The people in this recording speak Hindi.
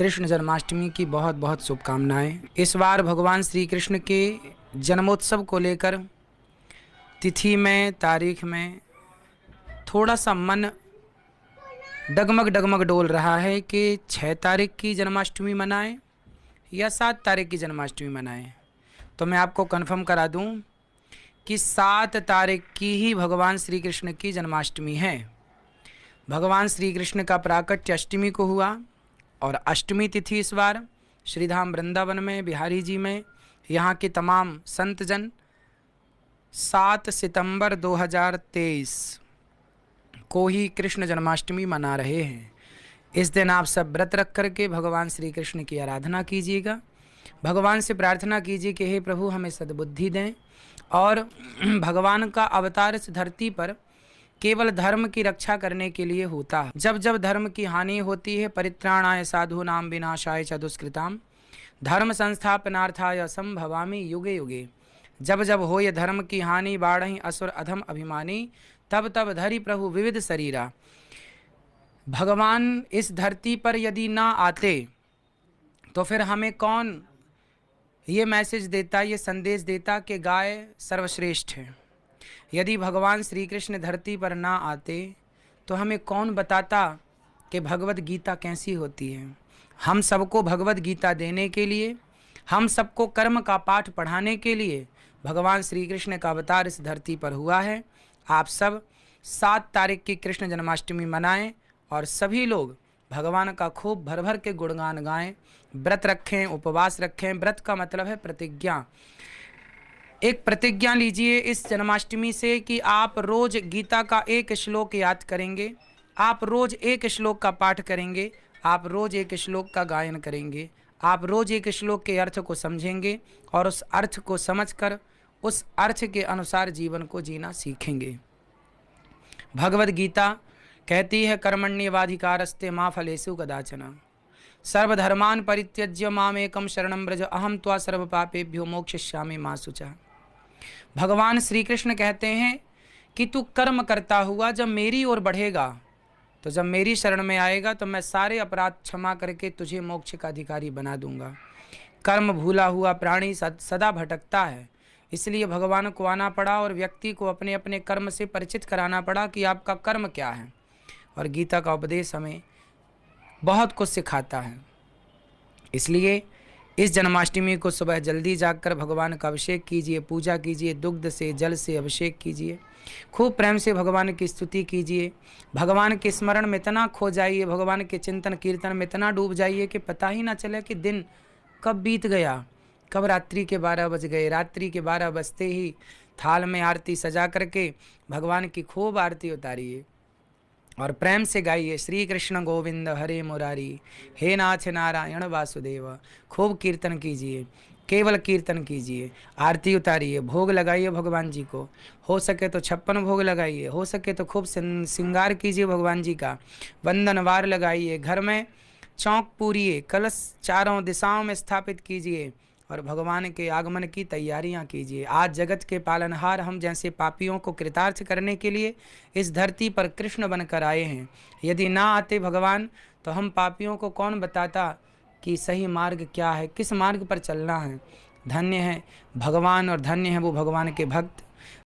कृष्ण जन्माष्टमी की बहुत बहुत शुभकामनाएं। इस बार भगवान श्री कृष्ण के जन्मोत्सव को लेकर तिथि में, तारीख में थोड़ा सा मन डगमग डगमग डोल रहा है कि 6 तारीख की जन्माष्टमी मनाएं या 7 तारीख की जन्माष्टमी मनाएं। तो मैं आपको कन्फर्म करा दूं कि 7 तारीख की ही भगवान श्री कृष्ण की जन्माष्टमी है। भगवान श्री कृष्ण का प्राकट्य अष्टमी को हुआ और अष्टमी तिथि इस बार श्रीधाम वृंदावन में, बिहारी जी में, यहाँ के तमाम संतजन 7 सितंबर 2023 को ही कृष्ण जन्माष्टमी मना रहे हैं। इस दिन आप सब व्रत रख करके भगवान श्री कृष्ण की आराधना कीजिएगा। भगवान से प्रार्थना कीजिए कि हे प्रभु हमें सद्बुद्धि दें और भगवान का अवतार इस धरती पर केवल धर्म की रक्षा करने के लिए होता है। जब जब धर्म की हानि होती है, परित्राणाय साधूनां विनाशाय च दुष्कृतां धर्म संस्थापनार्थाय संभवामि युगे युगे। जब जब हो ये धर्म की हानि, बाढ़हि असुर अधम अभिमानी, तब तब धरि प्रभु विविध शरीरा। भगवान इस धरती पर यदि ना आते तो फिर हमें कौन ये मैसेज देता, ये संदेश देता कि गाय सर्वश्रेष्ठ है। यदि भगवान श्री कृष्ण धरती पर ना आते तो हमें कौन बताता कि भगवत गीता कैसी होती है। हम सबको भगवत गीता देने के लिए, हम सबको कर्म का पाठ पढ़ाने के लिए भगवान श्री कृष्ण का अवतार इस धरती पर हुआ है। आप सब 7 तारीख की कृष्ण जन्माष्टमी मनाएं और सभी लोग भगवान का खूब भर भर के गुणगान गाएं, व्रत रखें, उपवास रखें। व्रत का मतलब है प्रतिज्ञा। एक प्रतिज्ञा लीजिए इस जन्माष्टमी से कि आप रोज गीता का एक श्लोक याद करेंगे, आप रोज एक श्लोक का पाठ करेंगे, आप रोज एक श्लोक का गायन करेंगे, आप रोज एक श्लोक के अर्थ को समझेंगे और उस अर्थ को समझकर उस अर्थ के अनुसार जीवन को जीना सीखेंगे। भगवद गीता कहती है कर्मण्येवाधिकारस्ते मा फलेषु कदाचन सर्वधर्मान् परित्यज्य मामेकं शरणं व्रज अहं त्वा सर्व पापेभ्यो मोक्षयिष्यामि मा शुचः। भगवान श्री कृष्ण कहते हैं कि तू कर्म करता हुआ जब मेरी ओर बढ़ेगा, तो जब मेरी शरण में आएगा तो मैं सारे अपराध क्षमा करके तुझे मोक्ष का अधिकारी बना दूंगा। कर्म भूला हुआ प्राणी सदा भटकता है, इसलिए भगवान को आना पड़ा और व्यक्ति को अपने अपने कर्म से परिचित कराना पड़ा कि आपका कर्म क्या है। और गीता का उपदेश हमें बहुत कुछ सिखाता है। इसलिए इस जन्माष्टमी को सुबह जल्दी जागकर भगवान का अभिषेक कीजिए, पूजा कीजिए, दुग्ध से, जल से अभिषेक कीजिए, खूब प्रेम से भगवान की स्तुति कीजिए, भगवान के स्मरण में इतना खो जाइए, भगवान के चिंतन कीर्तन में इतना डूब जाइए कि पता ही ना चले कि दिन कब बीत गया, कब रात्रि के 12 बज गए। रात्रि के 12 बजते ही थाल में आरती सजा करके भगवान की खूब आरती उतारिए और प्रेम से गाइए श्री कृष्ण गोविंद हरे मुरारी, हे नाथ नारायण वासुदेव। खूब कीर्तन कीजिए, केवल कीर्तन कीजिए, आरती उतारिए, भोग लगाइए भगवान जी को। हो सके तो 56 भोग लगाइए, हो सके तो खूब श्रृंगार कीजिए भगवान जी का, वंदनवार लगाइए, घर में चौक पूरिए, कलश चारों दिशाओं में स्थापित कीजिए और भगवान के आगमन की तैयारियां कीजिए। आज जगत के पालनहार हम जैसे पापियों को कृतार्थ करने के लिए इस धरती पर कृष्ण बनकर आए हैं। यदि ना आते भगवान तो हम पापियों को कौन बताता कि सही मार्ग क्या है, किस मार्ग पर चलना है। धन्य है भगवान और धन्य है वो भगवान के भक्त